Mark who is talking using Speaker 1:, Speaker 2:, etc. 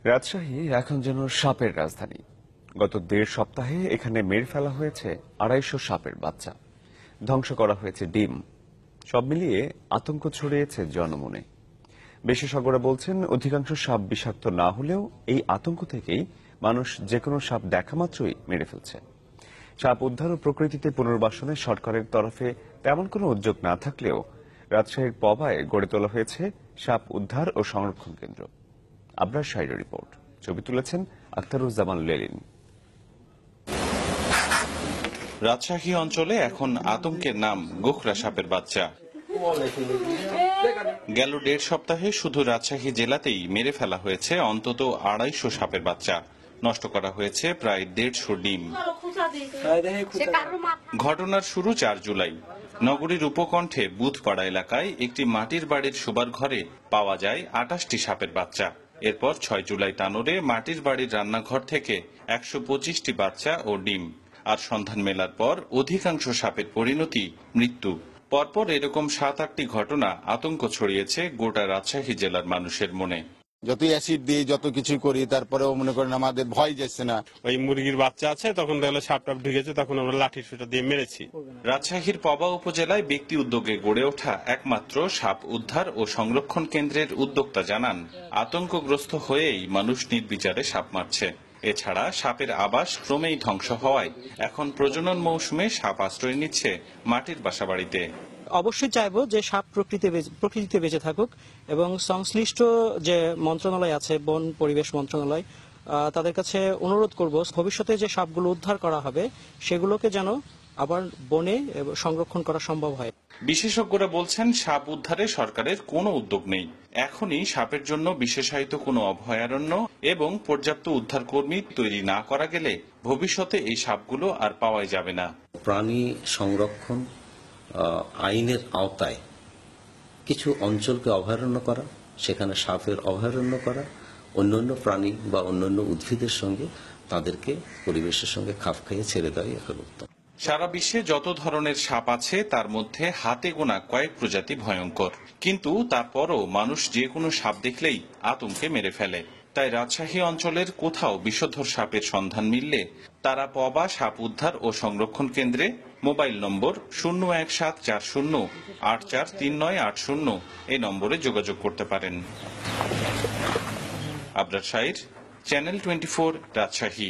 Speaker 1: রাজশাহী এখন যেন সাপের রাজধানী। গত ১.৫ সপ্তাহে এখানে মেরে ফেলা হয়েছে ২৫০ সাপের বাচ্চা, ধ্বংস করা হয়েছে ডিম। সব মিলিয়ে আতঙ্ক ছড়িয়েছে জনমনে। বিশেষজ্ঞরা বলছেন, অধিকাংশ সাপ বিষাক্ত না হলেও এই আতঙ্ক থেকেই মানুষ যেকোনো সাপ দেখা মাত্রই মেরে ফেলছে। সাপ উদ্ধার ও প্রকৃতিতে পুনর্বাসনে সরকারের তরফে তেমন কোনো উদ্যোগ না থাকলেও রাজশাহীর পবায় গড়ে তোলা হয়েছে সাপ উদ্ধার ও সংরক্ষণ কেন্দ্র। আবরার শাহীর রিপোর্ট, ছবি তুলেছেন আখতারুজ্জামান লেলিন।
Speaker 2: রাজশাহী অঞ্চলে এখন আতঙ্কের নাম গোখরা সাপের বাচ্চা। গেল ১.৫ সপ্তাহে শুধু রাজশাহী জেলাতেই মেরে ফেলা হয়েছে অন্তত ২৫০ সাপের বাচ্চা, নষ্ট করা হয়েছে প্রায় ১৫০ ডিম। ঘটনার শুরু ৪ জুলাই। নগরীর উপকণ্ঠে বুধপাড়া এলাকায় একটি মাটির বাড়ির শোবার ঘরে পাওয়া যায় ২৮টি সাপের বাচ্চা। এরপর ৬ জুলাই তানোরে মাটির বাড়ির রান্নাঘর থেকে ১২৫টি বাচ্চা ও ডিম। আর সন্ধান মেলার পর অধিকাংশ সাপের পরিণতি মৃত্যু। পরপর এরকম ৭-৮টি ঘটনা আতঙ্ক ছড়িয়েছে গোটা রাজশাহী জেলার মানুষের মনে।
Speaker 3: যতই অ্যাসিড দিই, যত কিছু করি, তারপরেও মনে করেন আমাদের ভয় যাচ্ছে না।
Speaker 4: ওই মুরগির বাচ্চা আছে, তখন দেখলো সাপ টাপ ঢুকেছে, তখন আমরা লাঠির সুতা দিয়ে মেরেছি।
Speaker 2: রাজশাহীর পবা উপজেলায় ব্যক্তি উদ্যোগে গড়ে ওঠা একমাত্র সাপ উদ্ধার ও সংরক্ষণ কেন্দ্রের উদ্যোক্তা জানান, আতঙ্কগ্রস্ত হয়েই মানুষ নির্বিচারে সাপ মারছে। এছাড়া সাপের আবাস ক্রমেই ধ্বংস হওয়ায় এখন প্রজনন মৌসুমে সাপ আশ্রয় নিচ্ছে মাটির বাসাবাড়িতে।
Speaker 5: অবশ্যই চাইবো যে সাপ প্রকৃতিতে বেঁচে থাকুক এবং সংশ্লিষ্ট যে মন্ত্রণালয় আছে, বন পরিবেশ মন্ত্রণালয়, তাদের কাছে অনুরোধ করব ভবিষ্যতে যে সাপগুলো উদ্ধার করা হবে সেগুলোকে যেন আবার বনে সংরক্ষণ করা সম্ভব হয়।
Speaker 2: বিশেষজ্ঞরা বলছেন, সাপ উদ্ধারে সরকারের কোনো উদ্যোগ নেই। এখনই সাপের জন্য বিশেষায়িত কোনো অভয়ারণ্য এবং পর্যাপ্ত উদ্ধার কর্মী তৈরি না করা গেলে ভবিষ্যতে এই সাপগুলো আর পাওয়াই যাবে না।
Speaker 6: প্রাণী সংরক্ষণ আইনের আওতায় কিছু অঞ্চলকে অভয়ারণ্য করা, সেখানে সাপের অভয়ারণ্য করা, অন্যান্য প্রাণী বা অন্যান্য উদ্ভিদের সঙ্গে তাদেরকে পরিবেশের সঙ্গে খাপ খাইয়ে ছেড়ে দেওয়াই এখন উত্তম।
Speaker 2: সারা বিশ্বে যত ধরনের সাপ আছে তার মধ্যে হাতে গোনা কয়েক প্রজাতি ভয়ঙ্কর, কিন্তু তারপরও মানুষ যে কোনো সাপ দেখলেই আতঙ্কে মেরে ফেলে। তাই রাজশাহী অঞ্চলের কোথাও বিষধর সাপের সন্ধান মিললে তারা পবা সাপ উদ্ধার ও সংরক্ষণ কেন্দ্রে মোবাইল নম্বর 01740843980 এই নম্বরে যোগাযোগ করতে পারেন। আবরার শাহীর, চ্যানেল 24, রাজশাহী।